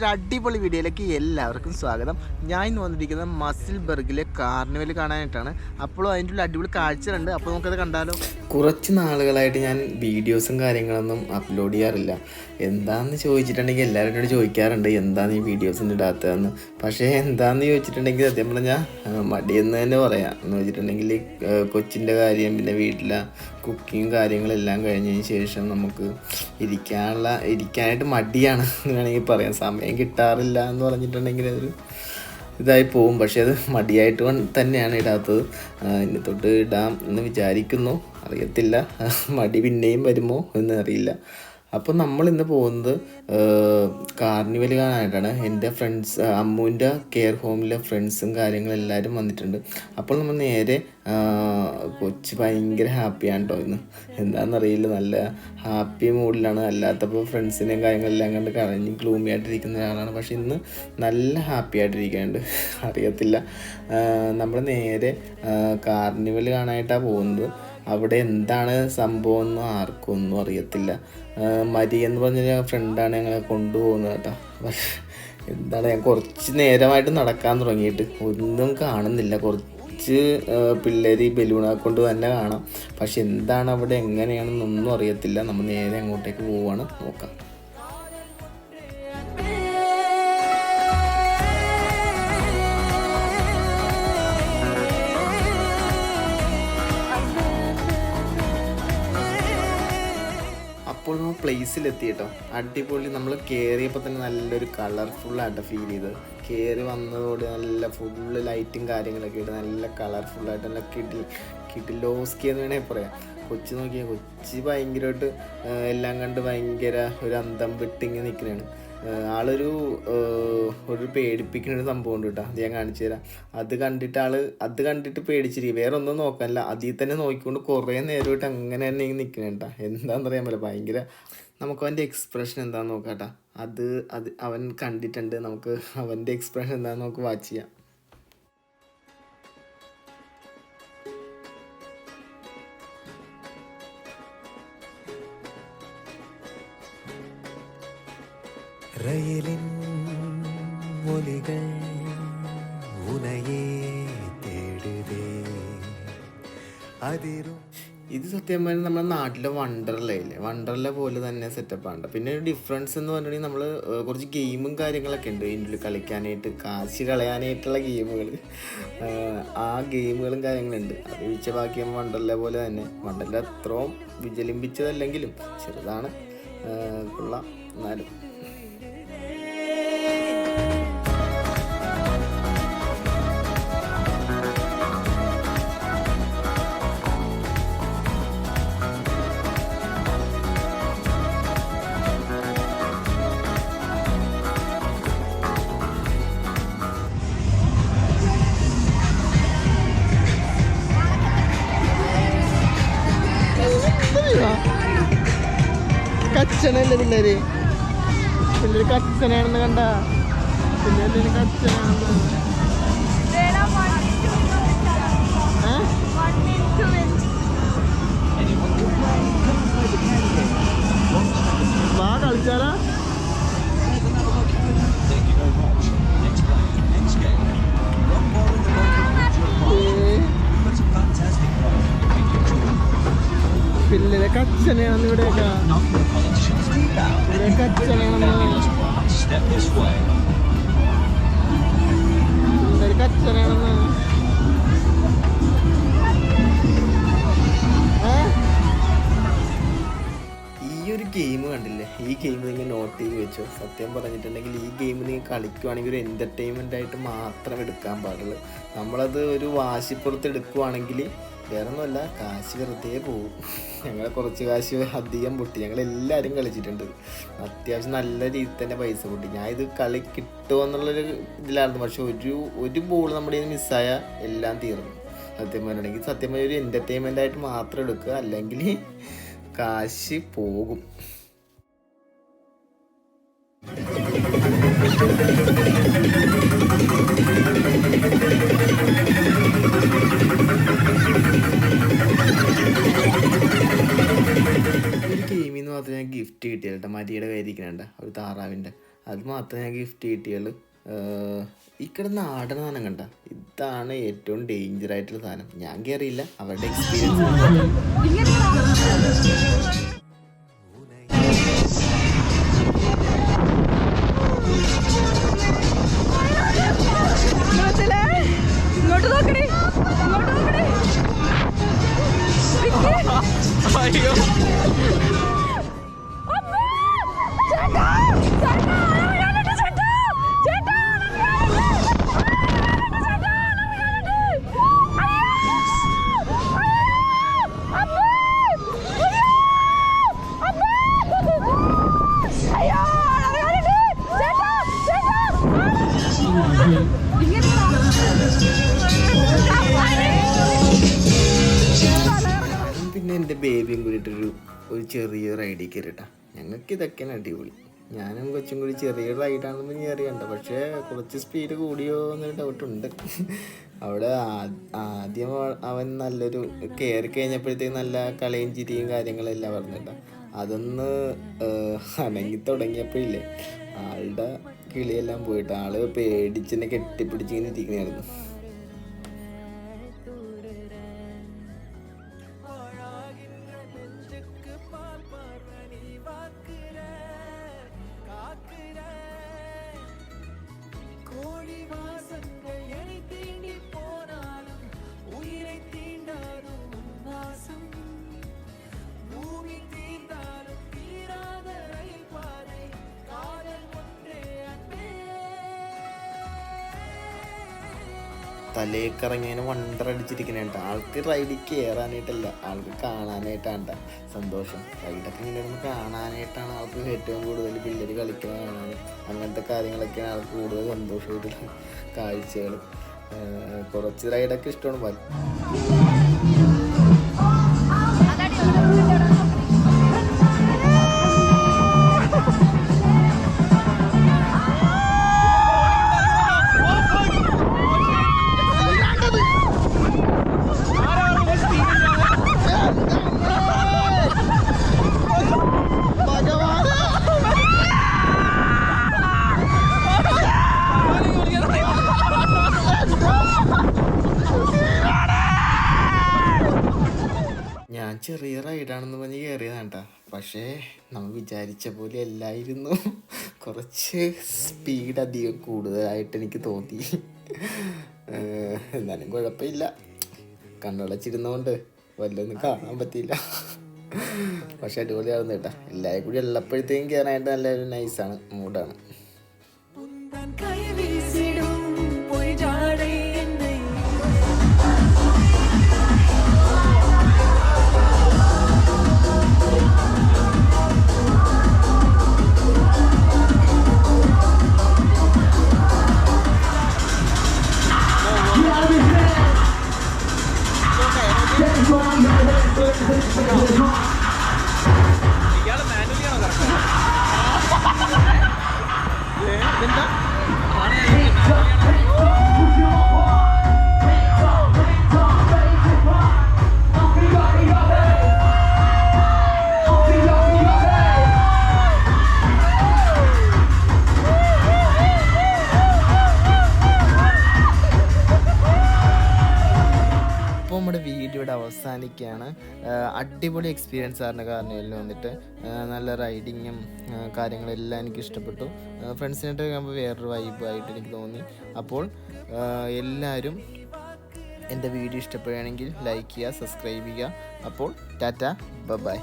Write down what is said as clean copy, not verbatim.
അടിപൊളി വീഡിയോയിലേക്ക് എല്ലാവർക്കും സ്വാഗതം. ഞാൻ ഇന്ന് വന്നിരിക്കുന്നത് മസിൽബർഗിലെ കാർണിവൽ കാണാനായിട്ടാണ്. അപ്പോൾ അതിൻ്റെ ഉള്ള അടിപൊളി കാഴ്ചകളുണ്ട്. അപ്പോൾ നമുക്കത് കണ്ടാലോ. കുറച്ച് നാളുകളായിട്ട് ഞാൻ വീഡിയോസും കാര്യങ്ങളൊന്നും അപ്ലോഡ് ചെയ്യാറില്ല. എന്താണെന്ന് ചോദിച്ചിട്ടുണ്ടെങ്കിൽ എല്ലാവരോടും ചോദിക്കാറുണ്ട് എന്താണ് ഈ വീഡിയോസൊന്നും ഇടാത്തതെന്ന്. പക്ഷേ എന്താണെന്ന് ചോദിച്ചിട്ടുണ്ടെങ്കിൽ സത്യം പറഞ്ഞാൽ മടിയെന്ന് തന്നെ പറയാം. എന്ന് വെച്ചിട്ടുണ്ടെങ്കിൽ കൊച്ചിൻ്റെ കാര്യം, പിന്നെ വീട്ടിലെ കുക്കിങ്ങും കാര്യങ്ങളെല്ലാം കഴിഞ്ഞതിന് ശേഷം നമുക്ക് ഇരിക്കാനായിട്ട് മടിയാണ് എന്ന് വേണമെങ്കിൽ പറയാം. സമയം കിട്ടാറില്ല എന്ന് പറഞ്ഞിട്ടുണ്ടെങ്കിൽ അതൊരു ഇതായി പോവും. പക്ഷേ അത് മടിയായിട്ട് തന്നെയാണ് ഇടാത്തത്. ഇനി തൊട്ട് ഇടാം എന്ന് വിചാരിക്കുന്നു. അറിയത്തില്ല, മടി പിന്നെയും വരുമോ എന്ന് അറിയില്ല. അപ്പോൾ നമ്മളിന്ന് പോകുന്നത് കാർണിവൽ കാണാനായിട്ടാണ്. എൻ്റെ ഫ്രണ്ട്സ്, അമ്മുവിൻ്റെ കെയർ ഹോമിലെ ഫ്രണ്ട്സും കാര്യങ്ങളെല്ലാവരും വന്നിട്ടുണ്ട്. അപ്പോൾ നമ്മൾ നേരെ കൊച്ച് ഭയങ്കര ഹാപ്പിയാണ് കേട്ടോ ഇന്ന്. എന്താണെന്നറിയില്ല, നല്ല ഹാപ്പി മൂഡിലാണ്. അല്ലാത്തപ്പോൾ ഫ്രണ്ട്സിനെയും കാര്യങ്ങളെല്ലാം കണ്ട് കരഞ്ഞ് ഗ്ലൂമി ആയിട്ടിരിക്കുന്ന ഒരാളാണ്. പക്ഷെ ഇന്ന് നല്ല ഹാപ്പി ആയിട്ടിരിക്കുന്നുണ്ട്. അറിയത്തില്ല, നമ്മൾ നേരെ കാർണിവൽ കാണാനായിട്ടാണ് പോകുന്നത്. അവിടെ എന്താണ് സംഭവം എന്ന് ആർക്കും ഒന്നും അറിയത്തില്ല. മരി എന്ന് പറഞ്ഞ ഫ്രണ്ടാണ് ഞങ്ങളെ കൊണ്ടുപോകുന്നത് കേട്ടോ. പക്ഷെ എന്താണ്, ഞാൻ കുറച്ച് നേരമായിട്ട് നടക്കാൻ തുടങ്ങിയിട്ട് ഒന്നും കാണുന്നില്ല. കുറച്ച് പിള്ളേർ ഈ ബലൂണൊക്കെ കൊണ്ട് തന്നെ കാണാം. പക്ഷെ എന്താണ് അവിടെ എങ്ങനെയാണെന്നൊന്നും അറിയത്തില്ല. നമ്മൾ നേരെ അങ്ങോട്ടേക്ക് പോവുകയാണ്, നോക്കാം. അപ്പോൾ നമ്മൾ പ്ലേസിലെത്തി കേട്ടോ. അടിപൊളി. നമ്മൾ കയറിയപ്പോൾ തന്നെ നല്ലൊരു കളർഫുള്ളായിട്ട് ഫീൽ ചെയ്ത്. കയറി വന്നതോടെ നല്ല ഫുള്ള് ലൈറ്റും കാര്യങ്ങളൊക്കെ ഇട്ട് നല്ല കളർഫുള്ളായിട്ട് നല്ല കിഡിലോസ്കി എന്ന് വേണമെങ്കിൽ പറയാം. കൊച്ചി നോക്കിയാൽ കൊച്ചി ഭയങ്കരമായിട്ട് എല്ലാം കണ്ട് ഭയങ്കര ഒരു അന്തം വിട്ടിങ്ങനെ നിൽക്കുന്നതാണ്. ആളൊരു പേടിപ്പിക്കുന്ന ഒരു സംഭവം ഉണ്ട് കേട്ടോ. അത് ഞാൻ കാണിച്ചു തരാം. അത് കണ്ടിട്ട് പേടിച്ചിരിക്കും. വേറെ ഒന്നും നോക്കാനില്ല, അതിൽ തന്നെ നോക്കിക്കൊണ്ട് കുറേ നേരമായിട്ട് അങ്ങനെ തന്നെ നിൽക്കണേട്ടാ. എന്താണെന്ന് അറിയാൻ പറ്റില്ല. ഭയങ്കര നമുക്ക് അവൻ്റെ എക്സ്പ്രഷൻ എന്താണെന്ന് നോക്കാം കേട്ടോ. അത് അവൻ കണ്ടിട്ടുണ്ട്. നമുക്ക് അവൻ്റെ എക്സ്പ്രഷൻ എന്താണെന്ന് നമുക്ക് വാച്ച് ചെയ്യാം. ரயிலின் மொழிகள் உனையே தேடுதே அதிரும். ഇത് സത്യം പറഞ്ഞാൽ നമ്മുടെ നാട്ടിലെ വണ്ടർല പോലെ തന്നെ സെറ്റപ്പാണ്. പിന്നെ ഒരു ഡിഫറൻസ് എന്ന് പറഞ്ഞിട്ടുണ്ടെങ്കിൽ നമ്മൾ കുറച്ച് ഗെയിമും കാര്യങ്ങളൊക്കെ ഉണ്ട് ഇതിൻ്റെ കളിക്കാനായിട്ട്, കാശ് കളയാനായിട്ടുള്ള ഗെയിമുകൾ. ആ ഗെയിമുകളും കാര്യങ്ങളുണ്ട്. അത് വീഴ്ച ബാക്കിയും വണ്ടർല പോലെ തന്നെ. വണ്ടർല അത്രയും വിജലിമ്പിച്ചതല്ലെങ്കിലും ചെറുതാണ്, കൊള്ളാം. എന്നാലും കച്ചനല്ലേ പിള്ളേര് കച്ചനാണെന്ന് കണ്ട. പിള്ളേര് കച്ചനാണെന്ന് വാ കളിച്ചാലാ. പിള്ളേരെ കച്ചനെയാണെന്ന് ഇവിടെയൊക്കെ. കച്ചനാണെന്ന് പിള്ളേര് കച്ചനാണെന്ന്. ഈ ഒരു ഗെയിം കണ്ടില്ലേ, ഈ ഗെയിം നിങ്ങൾ നോട്ട് ചെയ്ത് വെച്ചോ. സത്യം പറഞ്ഞിട്ടുണ്ടെങ്കിൽ ഈ ഗെയിം നിങ്ങൾ കളിക്കുവാണെങ്കിൽ ഒരു എൻ്റർടൈൻമെൻ്റ് ആയിട്ട് മാത്രം എടുക്കാൻ പാടുള്ളൂ. നമ്മളത് ഒരു വാശിപ്പുറത്ത് എടുക്കുവാണെങ്കിൽ വേറെ ഒന്നുമല്ല, കാശ് വെറുതെ പോകും. ഞങ്ങളെ കുറച്ച് കാശ് അധികം പൊട്ടി. ഞങ്ങളെല്ലാവരും കളിച്ചിട്ടുണ്ട്. അത്യാവശ്യം നല്ല രീതിയിൽ തന്നെ പൈസ പൊട്ടി. ഞാൻ ഇത് കളി കിട്ടുമോ എന്നുള്ളൊരു ഇതിലായിരുന്നു. പക്ഷെ ഒരു ബോൾ നമ്മുടെ ഇത് മിസ്സായാൽ എല്ലാം തീർന്നു. സത്യം പറഞ്ഞിട്ടുണ്ടെങ്കിൽ ഒരു എൻ്റർടൈൻമെൻ്റ് ആയിട്ട് മാത്രം എടുക്കുക, അല്ലെങ്കിൽ കാശ് പോകും. കിട്ടിയത് കേട്ടോ. മരിയുടെ കയ്യിരിക്കുന്നുണ്ട് ഒരു താറാവിൻ്റെ. അത് മാത്രമേ ഞാൻ ഗിഫ്റ്റ് കിട്ടിയുള്ളൂ. ഈ കിടന്ന ആടണ സാധനം കണ്ട, ഇതാണ് ഏറ്റവും ഡേഞ്ചർ ആയിട്ടുള്ള സാധനം. ഞാൻ കയറിയില്ല, അവരുടെ എക്സ്പീരിയൻസ്. പിന്നെ എൻ്റെ ബേബിയും കൂടിയിട്ടൊരു ചെറിയ റൈഡിൽ കയറിട്ടാ. ഞങ്ങൾക്ക് ഇതൊക്കെയാണ് അടിപൊളി. ഞാനും കൊച്ചും കൂടി ചെറിയ റൈഡാണെന്ന് ഞാൻ അറിയണ്ട, പക്ഷേ കുറച്ച് സ്പീഡ് കൂടിയോ എന്നൊരു ഡൗട്ടുണ്ട്. അവിടെ ആദ്യം അവൻ നല്ലൊരു കയറി കഴിഞ്ഞപ്പോഴത്തേക്ക് നല്ല കളിയും ചിരിയും കാര്യങ്ങളെല്ലാം പറഞ്ഞിട്ടാ. അതൊന്ന് അനങ്ങി തുടങ്ങിയപ്പോഴില്ലേ ആളുടെ കിളിയെല്ലാം പോയിട്ട് ആള് പേടിച്ചെന്നെ കെട്ടിപ്പിടിച്ചിങ്ങനെ ഇരിക്കുന്നതായിരുന്നു. തലേക്കറങ്ങിങ്ങനെ വണ്ടറടിച്ചിരിക്കണേണ്ട. ആൾക്ക് റൈഡിൽ കയറാനായിട്ടല്ല, ആൾക്ക് കാണാനായിട്ടാണ് സന്തോഷം. റൈഡൊക്കെ ഇങ്ങനെ ഒന്ന് കാണാനായിട്ടാണ് ആൾക്ക് ഏറ്റവും കൂടുതൽ. പിള്ളേർ കളിക്കാൻ കാണാൻ അങ്ങനത്തെ കാര്യങ്ങളൊക്കെയാണ് ആൾക്ക് കൂടുതൽ സന്തോഷമായിട്ടുള്ള കാഴ്ചകൾ. കുറച്ച് റൈഡൊക്കെ ഇഷ്ടമാണ്. ഞാൻ ചെറിയ റൈഡാണെന്ന് പറഞ്ഞ് കയറിയതാണ് കേട്ടോ. പക്ഷേ നമ്മൾ വിചാരിച്ച പോലെ അല്ലായിരുന്നു. കുറച്ച് സ്പീഡ് അധികം കൂടുതലായിട്ട് എനിക്ക് തോന്നി. എന്നാലും കുഴപ്പമില്ല, കണ്ണടച്ചിരുന്നോണ്ട് വല്ലൊന്നും കാണാൻ പറ്റിയില്ല. പക്ഷെ അടിപൊളിയാവുന്നു കേട്ടോ. എല്ലാവരും കൂടി ഉള്ളപ്പോഴത്തേക്കും കയറാനായിട്ട് നല്ലൊരു നൈസാണ്, മൂഡാണ്. നമ്മുടെ വീഡിയോയുടെ അവസാനിക്കുകയാണ്. അടിപൊളി എക്സ്പീരിയൻസ് ആയിരുന്നു കാർണിവലിൽ വന്നിട്ട്. നല്ല റൈഡിങ്ങും കാര്യങ്ങളെല്ലാം എനിക്ക് ഇഷ്ടപ്പെട്ടു. ഫ്രണ്ട്സിനായിട്ട് ആകുമ്പോൾ വേറൊരു വൈബായിട്ട് എനിക്ക് തോന്നി. അപ്പോൾ എല്ലാവരും എൻ്റെ വീഡിയോ ഇഷ്ടപ്പെടുകയാണെങ്കിൽ ലൈക്ക് ചെയ്യുക, സബ്സ്ക്രൈബ് ചെയ്യുക. അപ്പോൾ ടാറ്റ, ബൈ.